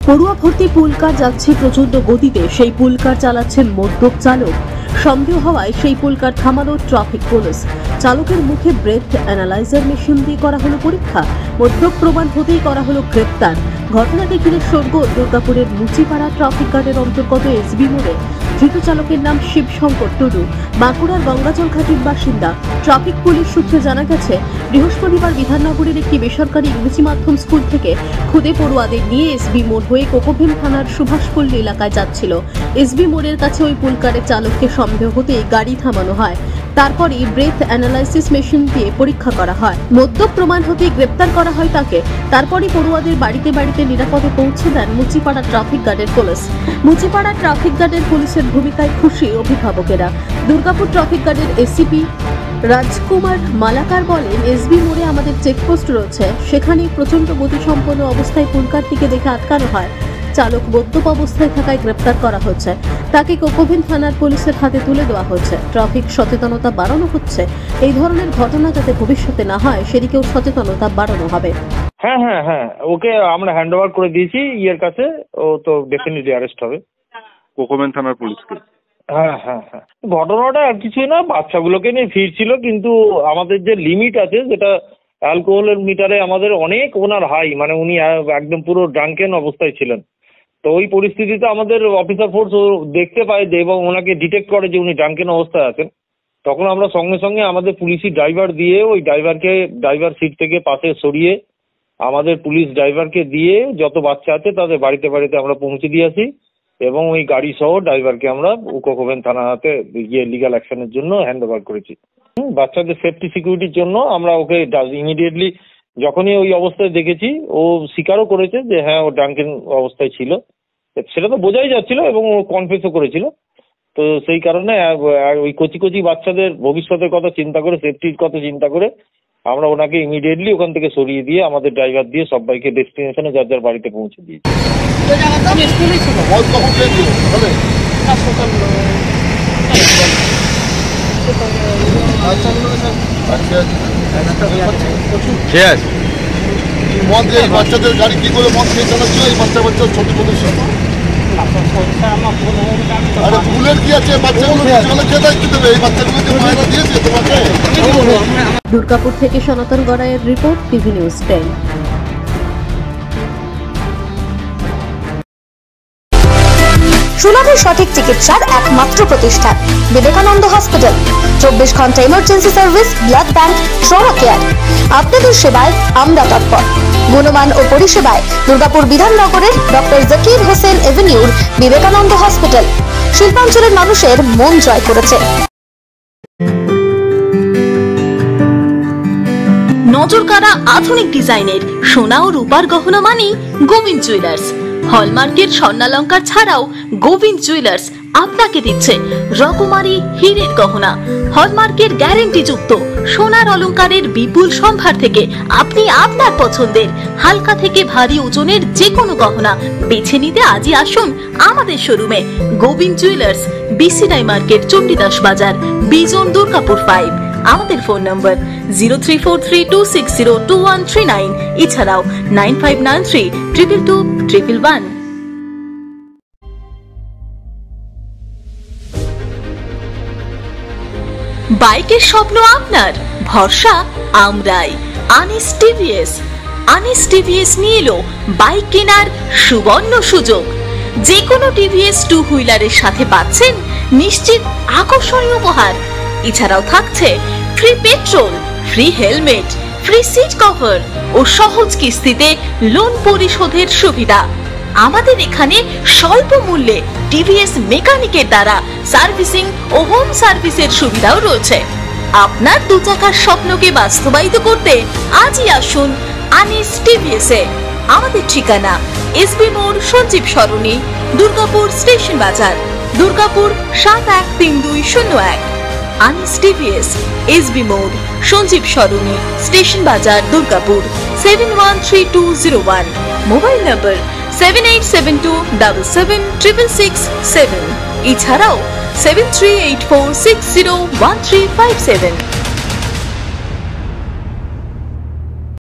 পড়ুয়া ভর্তি পুলকার যাচ্ছে প্রচন্ড গতিতে, সেই পুলকার চালাচ্ছেন মদ্যপ চালক। সন্দেহ হওয়ায় সেই পুলকার থামালো ট্রাফিক পুলিশ। চালকের মুখে ব্রেথ অ্যানালাইজার মেশিন দিয়ে করা হলো পরীক্ষা। মদ্যপ প্রমাণ হতেই করা হলো গ্রেপ্তার। ঘটনাকে ঘিরে শোরগোল দুর্গাপুরের মুচিপাড়া ট্রাফিক গার্ডের অন্তর্গত এসবি মোড়ে। ধৃত চালকের নাম শিবশঙ্কর টুডু, বাঁকুড়ার গঙ্গাজল ঘাটির বাসিন্দা। ট্রাফিক পুলিশ সূত্রে জানা গেছে, বৃহস্পতিবার বিধাননগরের একটি বেসরকারি ইংরেজি মাধ্যম স্কুল থেকে খুদে পড়ুয়াদের নিয়ে এসবি মোড় হয়ে কোকোভেন থানার সুভাষপল্লী এলাকায় যাচ্ছিল। এসবি মোড়ের কাছে ওই পুলকারের চালককে সন্দেহ হতেই গাড়ি থামানো হয়। তারপরই ব্রেথ অ্যানালাইসিস মেশিন দিয়ে পরীক্ষা করা হয়। মদ্যপ প্রমাণ হতেই গ্রেপ্তার করা হয় তাকে। তারপরই পড়ুয়াদের বাড়িতে বাড়িতে নিরাপদে পৌঁছে দেন মুচিপাড়া ট্রাফিক গার্ডের পুলিশ। মুচিপাড়া ট্রাফিক গার্ডের পুলিশের ভূমিকায় খুশি অভিভাবকেরা। দুর্গাপুর ট্রাফিক গার্ডের এসিপি রাজকুমার মালাকার বলেন, এসবি মোড়ে আমাদের চেকপোস্ট রয়েছে, সেখানে প্রচন্ড গতিসম্পন্ন অবস্থায় পুলকারটিকে দেখে আটকানো হয়। চালক মদ্যপ অবস্থায় থাকায় গ্রেপ্তার করা হচ্ছে। তাকে কোকোভেন থানার পুলিশের হাতে তুলে দেওয়া হচ্ছে। ট্রাফিক সচেতনতা বাড়ানো হচ্ছে। এই ধরনের ঘটনা যাতে ভবিষ্যতে না হয় সেদিকেও সচেতনতা বাড়ানো হবে। হ্যাঁ, ওকে আমরা হ্যান্ড ওভার করে দিয়েছি ইয়ের কাছে। ও তো ডেফিনেটলি অ্যারেস্ট হবে কোকোভেন থানার পুলিশকে। হ্যাঁ, ঘটনাটা আর কিছুই না, বাচ্চাগুলোকে নিয়ে ফিরছিল, কিন্তু আমাদের যে লিমিট আছে, যেটা অ্যালকোহলের মিটারে আমাদের অনেক ওনার হাই, মানে উনি একদম পুরো ড্রাঙ্কেন অবস্থায় ছিলেন। তো ওই পরিস্থিতিতে আমাদের অফিসার ফোর্স দেখতে পায় যে এবং ওনাকে ডিটেক্ট করে যে উনি ড্রাঙ্কেন অবস্থায় আছেন। তখন আমরা সঙ্গে সঙ্গে আমাদের পুলিশি ড্রাইভার দিয়ে ওই ড্রাইভার সিট থেকে পাশে সরিয়ে আমাদের পুলিশ ড্রাইভারকে দিয়ে যত বাচ্চা আছে তাদের বাড়িতে বাড়িতে আমরা পৌঁছে দিয়ে আসি এবং ওই গাড়ি সহ ড্রাইভারকে আমরা কোকোভেন থানাতে গিয়ে লিগ্যাল অ্যাকশনের জন্য হ্যান্ড ওভার করেছি। বাচ্চাদের সেফটি সিকিউরিটির জন্য আমরা ওকে ইমিডিয়েটলি যখনই ওই অবস্থায় দেখেছি, ও স্বীকারও করেছে যে হ্যাঁ ও ড্রাঙ্কেন অবস্থায় ছিল, সেটা তো বোঝাই যাচ্ছিল এবং ও কনফেসও করেছিল। তো সেই কারণে ওই কচি বাচ্চাদের ভবিষ্যতের কথা চিন্তা করে, সেফটির কথা চিন্তা করে আমরা ওনাকে ইমিডিয়েটলি ওখান থেকে সরিয়ে দিয়ে আমাদের ড্রাইভার দিয়ে সবাইকে ডেস্টিনেশনে যার যার বাড়িতে পৌঁছে দিয়েছি। বাচ্চাদের গাড়ি কি করে মদ খেয়ে চালাচ্ছিল এই বাচ্চা ছোট আরে ভুলের কি আছে, বাচ্চাগুলো কে দায়িত্ব দেবে? এই বাচ্চাগুলোকে মায়েরা দিয়েছে তোমাকে। দুর্গাপুর থেকে সনাতন গড়াইয়ের রিপোর্ট, টিভি নিউজ 10। সুলভে সঠিক চিকিৎসার একমাত্র প্রতিষ্ঠান বিবেকানন্দ হসপিটাল। 24 ঘন্টা emergency service, blood bank, trauma care. আপনাদের সেবায় আমরা তৎপর। গুণমান ও পরিষেবায় দুর্গাপুর বিধাননগরের ডক্টর জাকির হোসেন এভিনিউর বিবেকানন্দ হসপিটাল শিল্পাঞ্চলের মানুষের মন জয় করেছে। নজরকাড়া আধুনিক ডিজাইনের সোনা ও রূপার গহনা মানেই গোবিন্দ জুয়েলার্স। হলমার্কের স্বর্ণালঙ্কার ছাড়াও গোবিন্দ জুয়েলার্স আপনাকে দিচ্ছে রকমারি হীরের গহনা। হলমার্কের গ্যারেন্টি যুক্ত সোনার অলংকারের বিপুল সম্ভার থেকে আপনি আপনার পছন্দের হালকা থেকে ভারী ওজনের যে কোনো গহনা বেছে নিতে আজই আসুন আমাদের শোরুমে। Gobinda jewellers, BCI market, Chandidas Bazar, Bijan, Durgapur 5। আমাদের ফোন নম্বর 034326021139, এছাড়াও 9593222111। বাইকের স্বপ্ন আপনার, ভরসা আমরাই। আনিস টিভিএস নিয়ে এলো বাইক কেনার সুবর্ণ সুযোগ। যে কোনো টিভিএস 2 হুইলারের সাথে পাচ্ছেন নিশ্চিত আকর্ষণীয় উপহার। এছাড়াও থাকছে free petrol, free helmet, free seat cover ও সহজ কিস্তিতে লোন পরিশোধের সুবিধা। আমাদের এখানে স্বল্প মূল্যে টিভিএস মেকানিকের দ্বারা সার্ভিসিং ও হোম সার্ভিসের সুবিধাও রয়েছে। আপনার 2 চাকার স্বপ্নকে বাস্তবায়িত করতে আজই আসুন আনিস টিভিএসে। আমাদের ঠিকানা এসবি মোড়, সঞ্জীব সরণি, দুর্গাপুর স্টেশন বাজার, দুর্গাপুর 713201। আনিস টিভিএস, এসবি মোড়, সঞ্জীব সরণি, স্টেশন বাজার, দুর্গাপুর 713201। মোবাইল নম্বর 7872776667। এছাড়াও 7384601357।